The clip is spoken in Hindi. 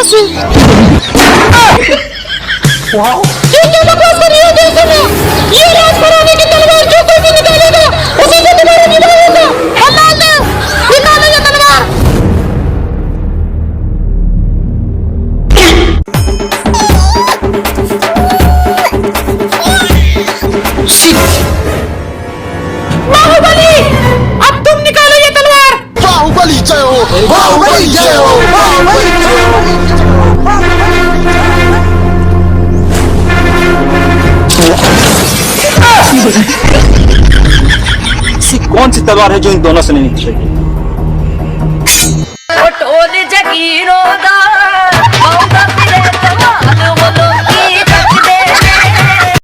से। ये क्या बकवास कर रही हो जैसे में? ये राज घराने की तलवार जो कोई भी निकालेगा उसी को तुम्हारा निभाव होगा। हल्लाल निकालो ये तलवार। बाहुबली अब तुम निकालो ये तलवार। बाहुबली जय हो, बाहुबली जय हो, बाहुबली जय हो। ऐसी कौन सी तलवार है जो इन दोनों से नहीं निकलेगी? टोली जगीरों दा, औदा फिरे जवान